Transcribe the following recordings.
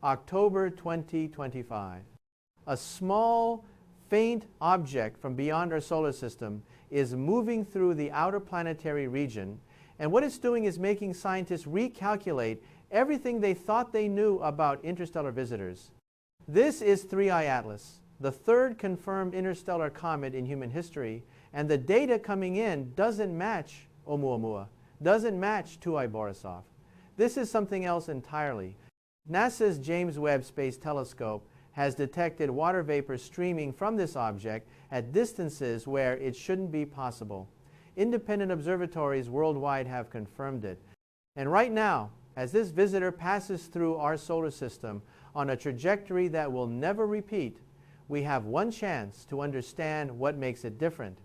October 2025. A small, faint object from beyond our solar system is moving through the outer planetary region, and what it's doing is making scientists recalculate everything they thought they knew about interstellar visitors. This is 3I Atlas, the third confirmed interstellar comet in human history, and the data coming in doesn't match Oumuamua, doesn't match 2I Borisov. This is something else entirely. NASA's James Webb Space Telescope has detected water vapor streaming from this object at distances where it shouldn't be possible. Independent observatories worldwide have confirmed it. And right now, as this visitor passes through our solar system on a trajectory that will never repeat, we have one chance to understand what makes it different.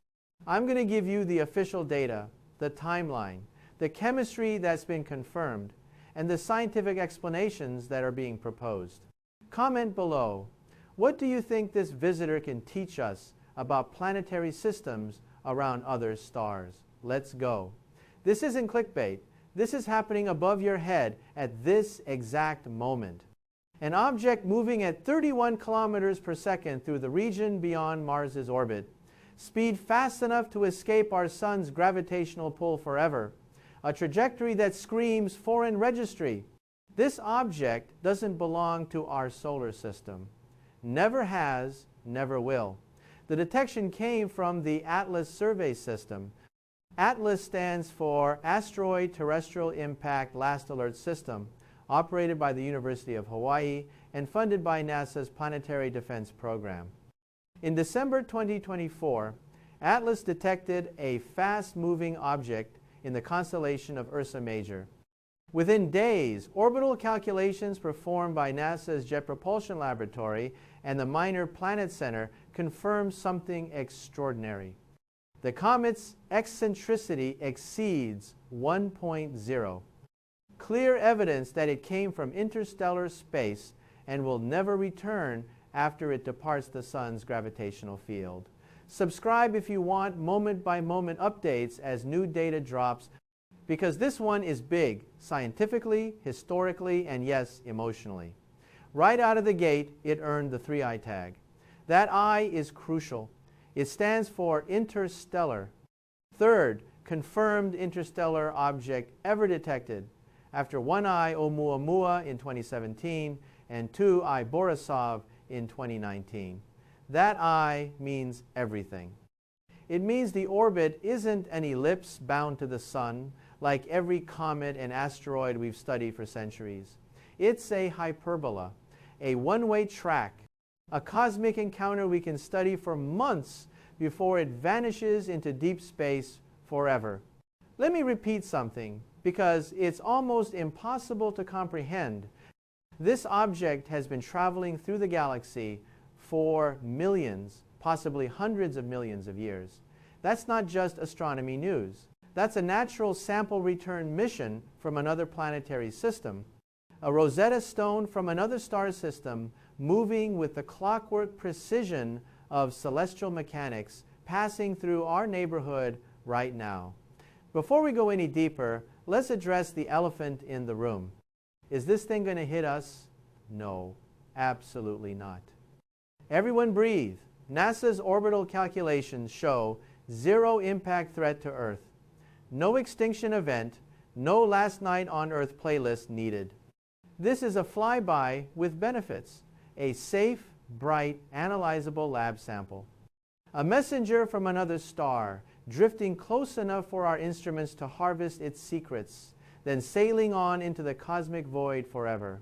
I'm going to give you the official data, the timeline, the chemistry that's been confirmed, and the scientific explanations that are being proposed. Comment below, what do you think this visitor can teach us about planetary systems around other stars? Let's go. This isn't clickbait. This is happening above your head at this exact moment. An object moving at 31 kilometers per second through the region beyond Mars's orbit. Speed fast enough to escape our sun's gravitational pull forever. A trajectory that screams foreign registry. This object doesn't belong to our solar system. Never has, never will. The detection came from the ATLAS survey system. ATLAS stands for Asteroid Terrestrial Impact Last Alert System, operated by the University of Hawaii and funded by NASA's Planetary Defense Program. In December 2024, ATLAS detected a fast-moving object in the constellation of Ursa Major. Within days, orbital calculations performed by NASA's Jet Propulsion Laboratory and the Minor Planet Center confirmed something extraordinary. The comet's eccentricity exceeds 1.0. Clear evidence that it came from interstellar space and will never return after it departs the sun's gravitational field. Subscribe if you want moment-by-moment updates as new data drops, because this one is big, scientifically, historically, and yes, emotionally. Right out of the gate, it earned the 3I tag. That I is crucial. It stands for interstellar. Third, confirmed interstellar object ever detected, after 1I Oumuamua in 2017 and 2I Borisov in 2019. That I means everything. It means the orbit isn't an ellipse bound to the sun, like every comet and asteroid we've studied for centuries. It's a hyperbola, a one-way track, a cosmic encounter we can study for months before it vanishes into deep space forever. Let me repeat something, because it's almost impossible to comprehend. This object has been traveling through the galaxy for millions, possibly hundreds of millions of years. That's not just astronomy news. That's a natural sample return mission from another planetary system, a Rosetta Stone from another star system moving with the clockwork precision of celestial mechanics passing through our neighborhood right now. Before we go any deeper, let's address the elephant in the room. Is this thing going to hit us? No, absolutely not. Everyone breathe. NASA's orbital calculations show zero impact threat to Earth. No extinction event, no last night on Earth playlist needed. This is a flyby with benefits, a safe, bright, analyzable lab sample. A messenger from another star, drifting close enough for our instruments to harvest its secrets, then sailing on into the cosmic void forever.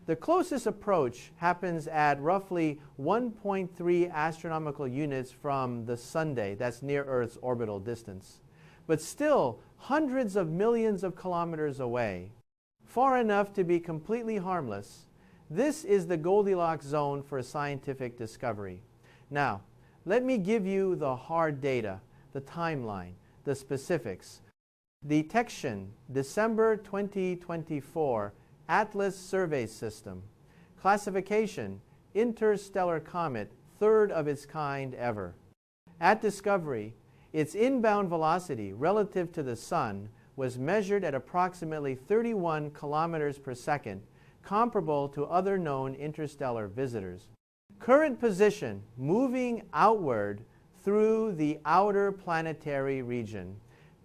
The closest approach happens at roughly 1.3 astronomical units from the Sunday, that's near Earth's orbital distance, but still hundreds of millions of kilometers away, far enough to be completely harmless. This is the Goldilocks zone for scientific discovery. Now, let me give you the hard data, the timeline, the specifics. Detection, December 2024, ATLAS survey system. Classification, interstellar comet, third of its kind ever. At discovery, its inbound velocity relative to the sun was measured at approximately 31 kilometers per second, comparable to other known interstellar visitors. Current position moving outward through the outer planetary region.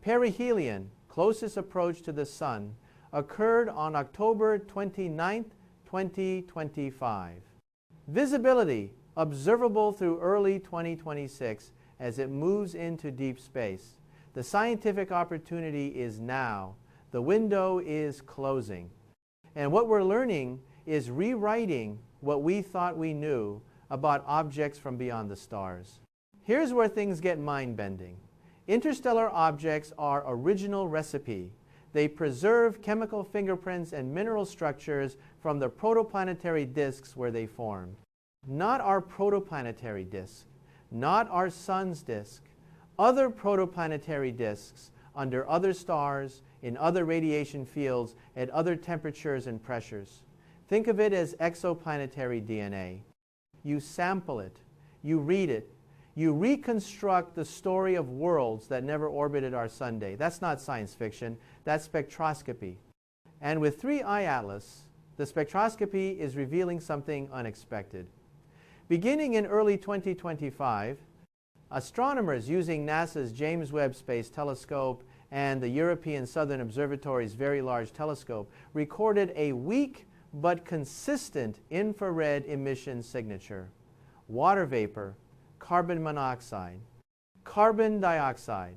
Perihelion, closest approach to the Sun, occurred on October 29, 2025. Visibility, observable through early 2026 as it moves into deep space. The scientific opportunity is now. The window is closing. And what we're learning is rewriting what we thought we knew about objects from beyond the stars. Here's where things get mind-bending. Interstellar objects are original recipe. They preserve chemical fingerprints and mineral structures from the protoplanetary disks where they formed. Not our protoplanetary disk, not our sun's disk, other protoplanetary disks under other stars, in other radiation fields, at other temperatures and pressures. Think of it as exoplanetary DNA. You sample it, you read it, you reconstruct the story of worlds that never orbited our Sunday. That's not science fiction, that's spectroscopy. And with 3I Atlas, the spectroscopy is revealing something unexpected. Beginning in early 2025, astronomers using NASA's James Webb Space Telescope and the European Southern Observatory's Very Large Telescope recorded a weak but consistent infrared emission signature. Water vapor, carbon monoxide, carbon dioxide,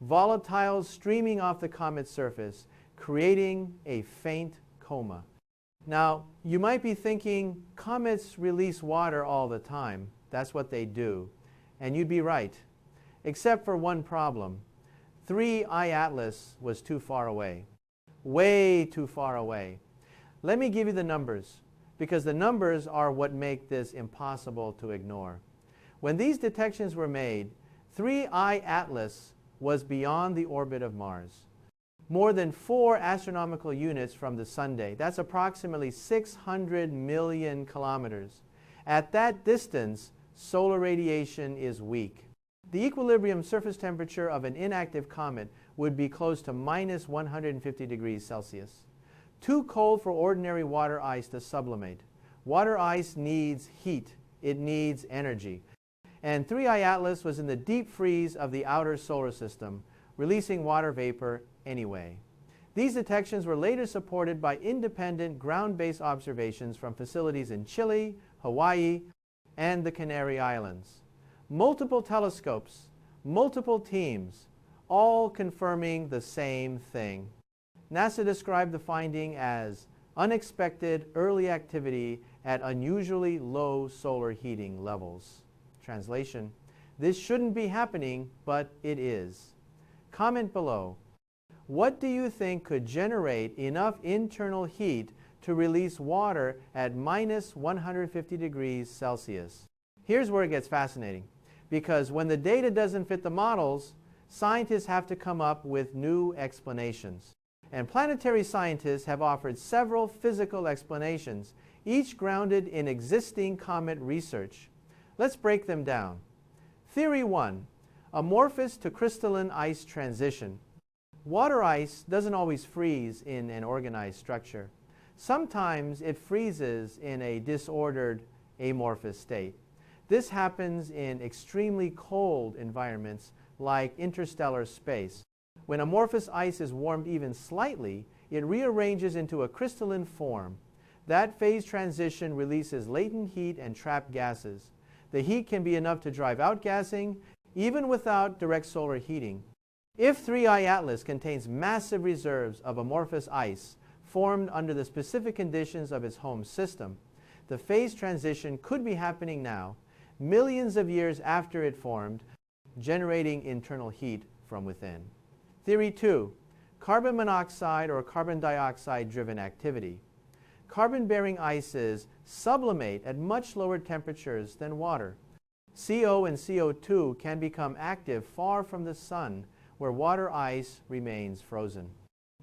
volatiles streaming off the comet's surface, creating a faint coma. Now, you might be thinking, comets release water all the time. That's what they do. And you'd be right, except for one problem. 3I Atlas was too far away, way too far away. Let me give you the numbers, because the numbers are what make this impossible to ignore. When these detections were made, 3I Atlas was beyond the orbit of Mars. More than 4 astronomical units from the Sunday. That's approximately 600 million kilometers. At that distance, solar radiation is weak. The equilibrium surface temperature of an inactive comet would be close to minus 150 degrees Celsius. Too cold for ordinary water ice to sublimate. Water ice needs heat. It needs energy. And 3I Atlas was in the deep freeze of the outer solar system, releasing water vapor anyway. These detections were later supported by independent ground-based observations from facilities in Chile, Hawaii, and the Canary Islands. Multiple telescopes, multiple teams, all confirming the same thing. NASA described the finding as unexpected early activity at unusually low solar heating levels. Translation: this shouldn't be happening, but it is. Comment below. What do you think could generate enough internal heat to release water at minus 150 degrees Celsius? Here's where it gets fascinating, because when the data doesn't fit the models, scientists have to come up with new explanations. And planetary scientists have offered several physical explanations, each grounded in existing comet research. Let's break them down. Theory 1. Amorphous to crystalline ice transition. Water ice doesn't always freeze in an organized structure. Sometimes it freezes in a disordered, amorphous state. This happens in extremely cold environments like interstellar space. When amorphous ice is warmed even slightly, it rearranges into a crystalline form. That phase transition releases latent heat and trapped gases. The heat can be enough to drive outgassing, even without direct solar heating. If 3I Atlas contains massive reserves of amorphous ice formed under the specific conditions of its home system, the phase transition could be happening now, millions of years after it formed, generating internal heat from within. Theory 2. Carbon monoxide or carbon dioxide-driven activity. Carbon-bearing ices sublimate at much lower temperatures than water. CO and CO2 can become active far from the sun, where water ice remains frozen.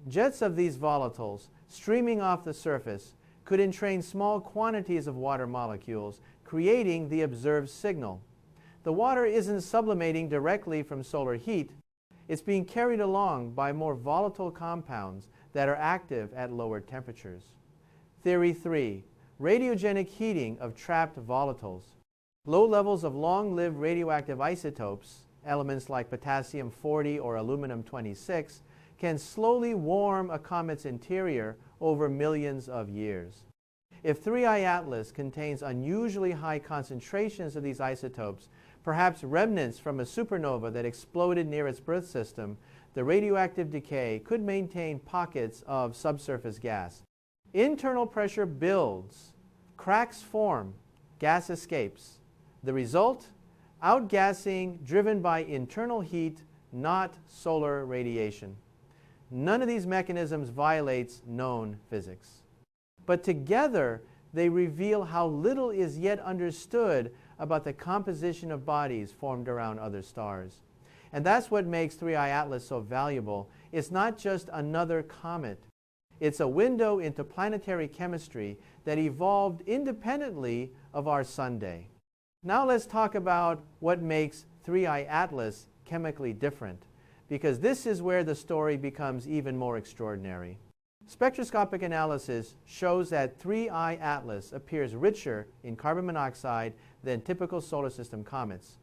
Jets of these volatiles streaming off the surface could entrain small quantities of water molecules, creating the observed signal. The water isn't sublimating directly from solar heat. It's being carried along by more volatile compounds that are active at lower temperatures. Theory 3. Radiogenic heating of trapped volatiles. Low levels of long-lived radioactive isotopes, elements like potassium-40 or aluminum-26, can slowly warm a comet's interior over millions of years. If 3I Atlas contains unusually high concentrations of these isotopes, perhaps remnants from a supernova that exploded near its birth system, the radioactive decay could maintain pockets of subsurface gas. Internal pressure builds, cracks form, gas escapes. The result? Outgassing driven by internal heat, not solar radiation. None of these mechanisms violates known physics. But together, they reveal how little is yet understood about the composition of bodies formed around other stars. And that's what makes 3I Atlas so valuable. It's not just another comet. It's a window into planetary chemistry that evolved independently of our Sunday. Now let's talk about what makes 3I Atlas chemically different, because this is where the story becomes even more extraordinary. Spectroscopic analysis shows that 3I Atlas appears richer in carbon monoxide than typical solar system comets.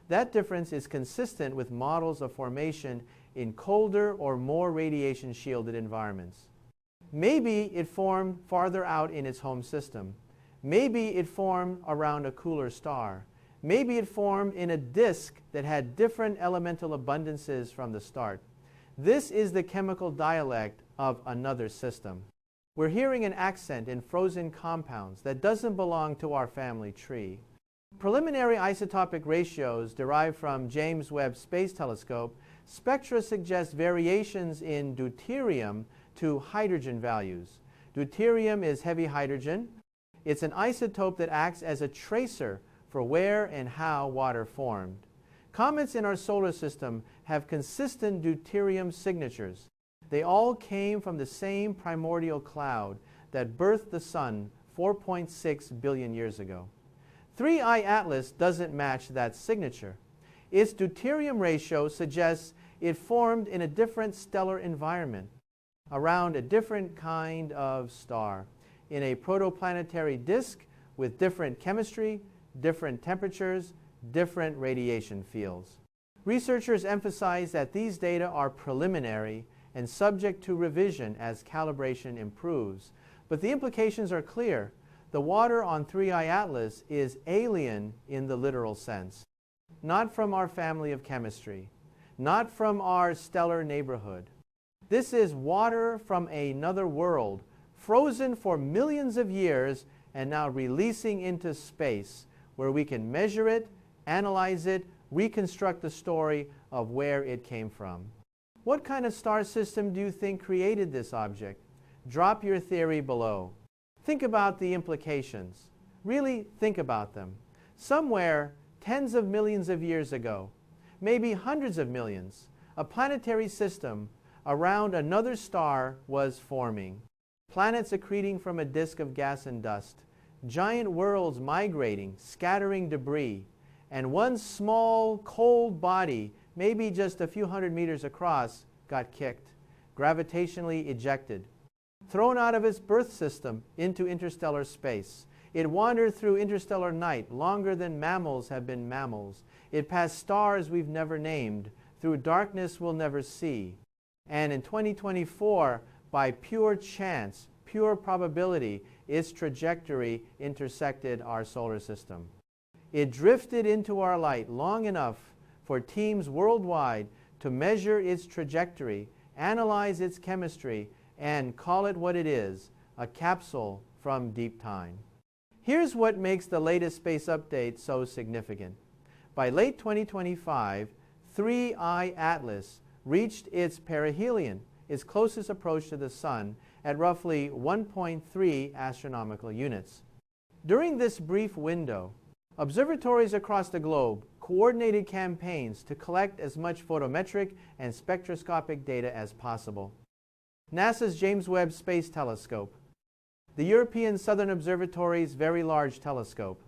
That difference is consistent with models of formation in colder or more radiation-shielded environments. Maybe it formed farther out in its home system. Maybe it formed around a cooler star. Maybe it formed in a disk that had different elemental abundances from the start. This is the chemical dialect of another system. We're hearing an accent in frozen compounds that doesn't belong to our family tree. Preliminary isotopic ratios derived from James Webb Space Telescope spectra suggest variations in deuterium to hydrogen values. Deuterium is heavy hydrogen. It's an isotope that acts as a tracer for where and how water formed. Comets in our solar system have consistent deuterium signatures. They all came from the same primordial cloud that birthed the Sun 4.6 billion years ago. 3I Atlas doesn't match that signature. Its deuterium ratio suggests it formed in a different stellar environment, around a different kind of star, in a protoplanetary disk with different chemistry, different temperatures, different radiation fields. Researchers emphasize that these data are preliminary and subject to revision as calibration improves. But the implications are clear. The water on 3I Atlas is alien in the literal sense. Not from our family of chemistry, not from our stellar neighborhood. This is water from another world, frozen for millions of years and now releasing into space, where we can measure it, analyze it, reconstruct the story of where it came from. What kind of star system do you think created this object? Drop your theory below. Think about the implications. Really think about them. Somewhere, tens of millions of years ago, maybe hundreds of millions, a planetary system around another star was forming. Planets accreting from a disk of gas and dust, giant worlds migrating, scattering debris, and one small, cold body, maybe just a few hundred meters across, got kicked, gravitationally ejected, thrown out of its birth system into interstellar space. It wandered through interstellar night longer than mammals have been mammals. It passed stars we've never named, through darkness we'll never see. And in 2024, by pure chance, pure probability, its trajectory intersected our solar system. It drifted into our light long enough for teams worldwide to measure its trajectory, analyze its chemistry, and call it what it is, a capsule from deep time. Here's what makes the latest space update so significant. By late 2025, 3I Atlas reached its perihelion, its closest approach to the Sun, at roughly 1.3 astronomical units. During this brief window, observatories across the globe coordinated campaigns to collect as much photometric and spectroscopic data as possible. NASA's James Webb Space Telescope, the European Southern Observatory's Very Large Telescope,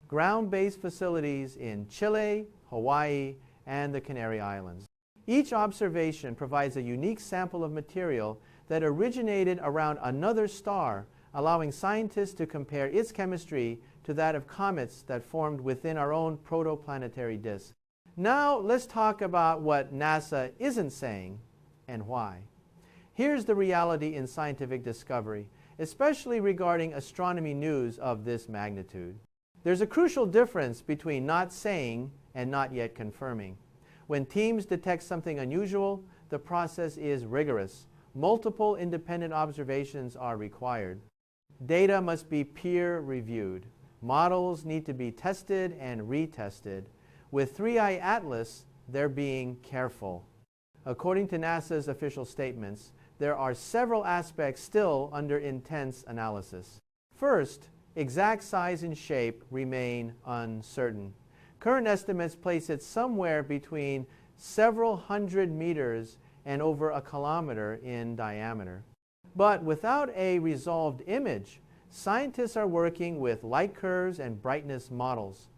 ground-based facilities in Chile, Hawaii, and the Canary Islands. Each observation provides a unique sample of material that originated around another star allowing scientists to compare its chemistry to that of comets that formed within our own protoplanetary disk. Now let's talk about what NASA isn't saying and why. Here's the reality in scientific discovery, especially regarding astronomy news of this magnitude. There's a crucial difference between not saying and not yet confirming. When teams detect something unusual, the process is rigorous. Multiple independent observations are required. Data must be peer-reviewed. Models need to be tested and retested. With 3i Atlas, they're being careful. According to NASA's official statements, there are several aspects still under intense analysis. First, exact size and shape remain uncertain. Current estimates place it somewhere between several hundred meters and over a kilometer in diameter. But without a resolved image, scientists are working with light curves and brightness models.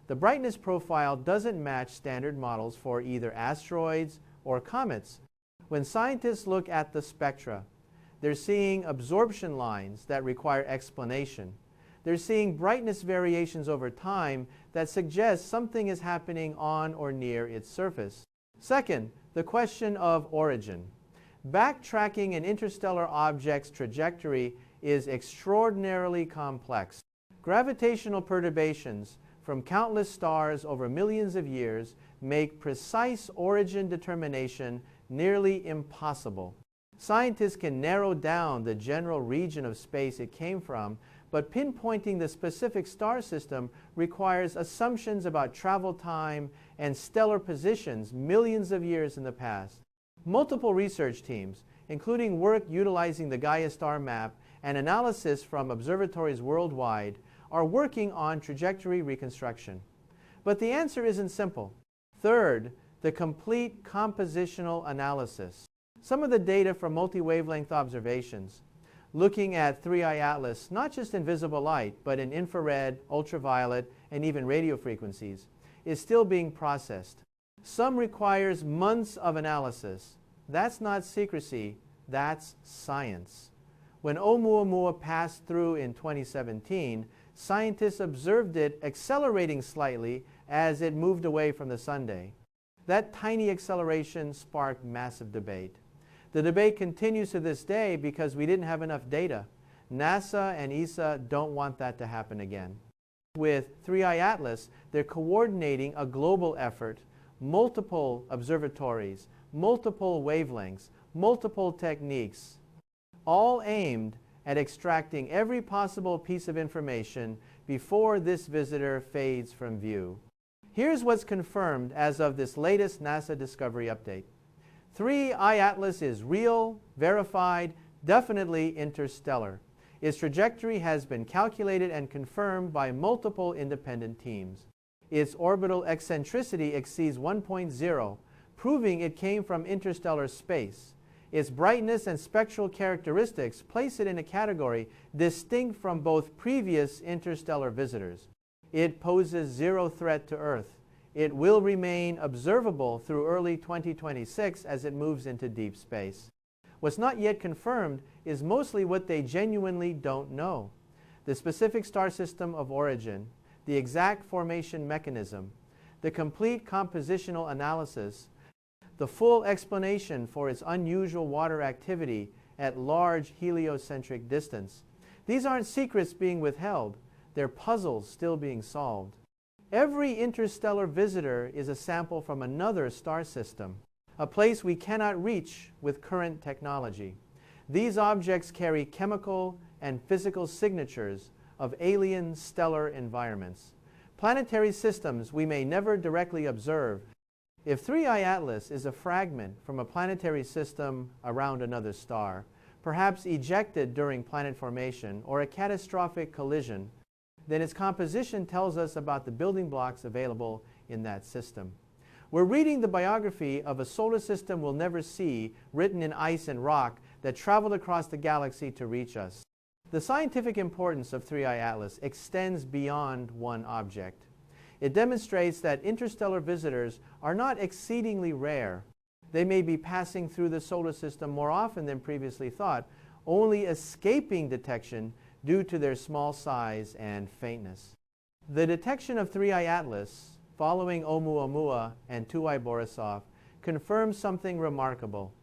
The brightness profile doesn't match standard models for either asteroids or comets. When scientists look at the spectra, they're seeing absorption lines that require explanation. They're seeing brightness variations over time that suggest something is happening on or near its surface. Second, the question of origin. Backtracking an interstellar object's trajectory is extraordinarily complex. Gravitational perturbations from countless stars over millions of years make precise origin determination nearly impossible. Scientists can narrow down the general region of space it came from, but pinpointing the specific star system requires assumptions about travel time and stellar positions millions of years in the past. Multiple research teams, including work utilizing the Gaia star map and analysis from observatories worldwide, are working on trajectory reconstruction. But the answer isn't simple. Third, the complete compositional analysis. Some of the data from multi-wavelength observations, looking at 3i Atlas, not just in visible light, but in infrared, ultraviolet, and even radio frequencies, is still being processed. Some requires months of analysis. That's not secrecy, that's science. When Oumuamua passed through in 2017, scientists observed it accelerating slightly as it moved away from the sunday. That tiny acceleration sparked massive debate. The debate continues to this day because we didn't have enough data. NASA and ESA don't want that to happen again. With 3i Atlas, they're coordinating a global effort, multiple observatories, multiple wavelengths, multiple techniques, all aimed at extracting every possible piece of information before this visitor fades from view. Here's what's confirmed as of this latest NASA Discovery update. 3i Atlas is real, verified, definitely interstellar. Its trajectory has been calculated and confirmed by multiple independent teams. Its orbital eccentricity exceeds 1.0, proving it came from interstellar space. Its brightness and spectral characteristics place it in a category distinct from both previous interstellar visitors. It poses zero threat to Earth. It will remain observable through early 2026 as it moves into deep space. What's not yet confirmed is mostly what they genuinely don't know. The specific star system of origin, the exact formation mechanism, the complete compositional analysis, the full explanation for its unusual water activity at large heliocentric distance. These aren't secrets being withheld. They're puzzles still being solved. Every interstellar visitor is a sample from another star system, a place we cannot reach with current technology. These objects carry chemical and physical signatures of alien stellar environments, planetary systems we may never directly observe. If 3i Atlas is a fragment from a planetary system around another star, perhaps ejected during planet formation or a catastrophic collision, then its composition tells us about the building blocks available in that system. We're reading the biography of a solar system we'll never see, written in ice and rock, that traveled across the galaxy to reach us. The scientific importance of 3i Atlas extends beyond one object. It demonstrates that interstellar visitors are not exceedingly rare. They may be passing through the solar system more often than previously thought, only escaping detection due to their small size and faintness. The detection of 3I Atlas, following Oumuamua and 2I Borisov, confirms something remarkable.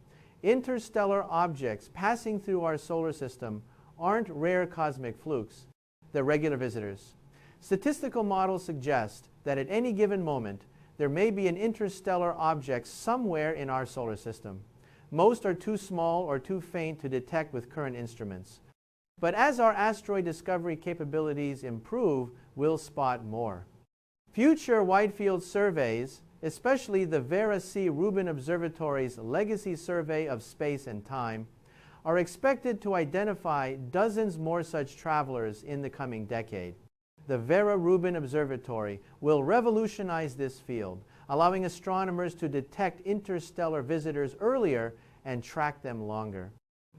Interstellar objects passing through our solar system aren't rare cosmic flukes. They're regular visitors. Statistical models suggest that at any given moment, there may be an interstellar object somewhere in our solar system. Most are too small or too faint to detect with current instruments. But as our asteroid discovery capabilities improve, we'll spot more. Future wide-field surveys, especially the Vera C. Rubin Observatory's Legacy Survey of Space and Time, are expected to identify dozens more such travelers in the coming decade. The Vera Rubin Observatory will revolutionize this field, allowing astronomers to detect interstellar visitors earlier and track them longer.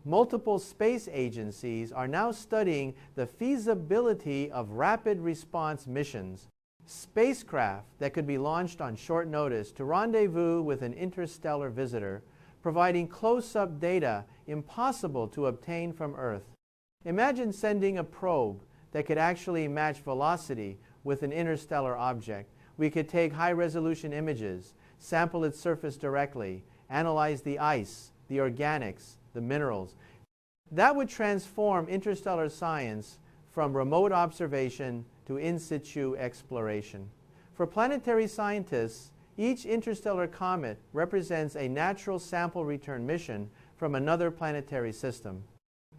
Multiple space agencies are now studying the feasibility of rapid response missions, spacecraft that could be launched on short notice to rendezvous with an interstellar visitor, providing close-up data impossible to obtain from Earth. Imagine sending a probe that could actually match velocity with an interstellar object. We could take high-resolution images, sample its surface directly, analyze the ice, the organics, the minerals. That would transform interstellar science from remote observation to in situ exploration. For planetary scientists, each interstellar comet represents a natural sample return mission from another planetary system.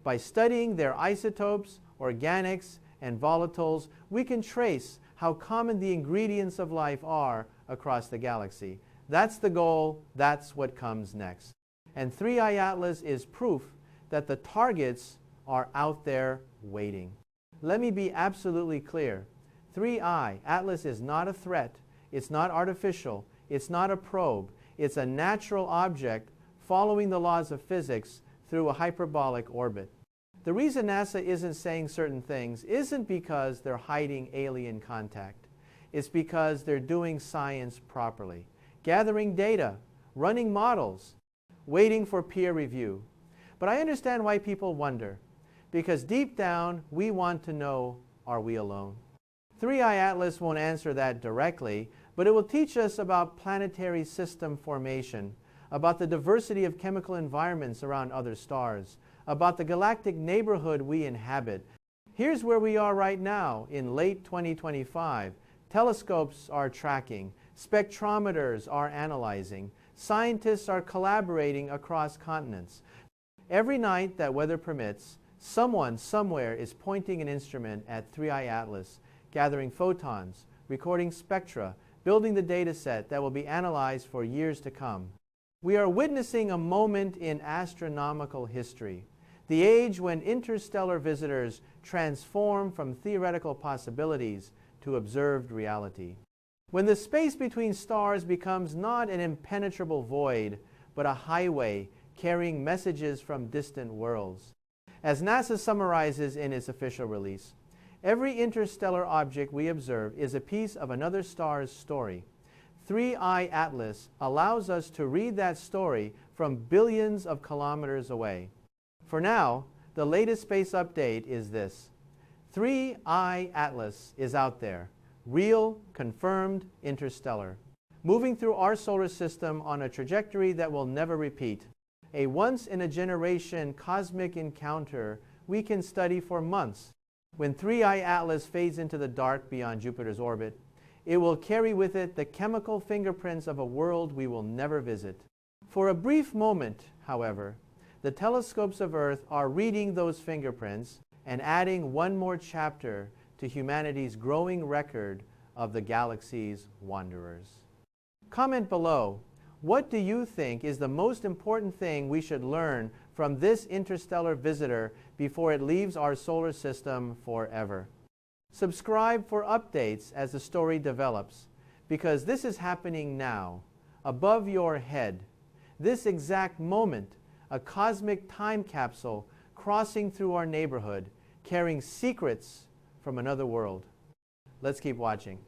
By studying their isotopes, organics, and volatiles, we can trace how common the ingredients of life are across the galaxy. That's the goal. That's what comes next. And 3I Atlas is proof that the targets are out there waiting. Let me be absolutely clear. 3I Atlas is not a threat. It's not artificial. It's not a probe. It's a natural object following the laws of physics through a hyperbolic orbit. The reason NASA isn't saying certain things isn't because they're hiding alien contact. It's because they're doing science properly, gathering data, running models, waiting for peer review. But I understand why people wonder, because deep down we want to know, are we alone? 3I Atlas won't answer that directly, but it will teach us about planetary system formation, about the diversity of chemical environments around other stars, about the galactic neighborhood we inhabit. Here's where we are right now in late 2025. Telescopes are tracking, spectrometers are analyzing, scientists are collaborating across continents. Every night that weather permits, someone somewhere is pointing an instrument at 3I Atlas, gathering photons, recording spectra, building the data set that will be analyzed for years to come. We are witnessing a moment in astronomical history, the age when interstellar visitors transform from theoretical possibilities to observed reality. When the space between stars becomes not an impenetrable void, but a highway carrying messages from distant worlds. As NASA summarizes in its official release, every interstellar object we observe is a piece of another star's story. 3I Atlas allows us to read that story from billions of kilometers away. For now, the latest space update is this. 3I Atlas is out there, real, confirmed, interstellar, moving through our solar system on a trajectory that will never repeat. A once-in-a-generation cosmic encounter we can study for months. When 3I Atlas fades into the dark beyond Jupiter's orbit, it will carry with it the chemical fingerprints of a world we will never visit. For a brief moment, however, the telescopes of Earth are reading those fingerprints and adding one more chapter to humanity's growing record of the galaxy's wanderers. Comment below, what do you think is the most important thing we should learn from this interstellar visitor before it leaves our solar system forever? Subscribe for updates as the story develops, because this is happening now, above your head. This exact moment, a cosmic time capsule crossing through our neighborhood, carrying secrets from another world. Let's keep watching.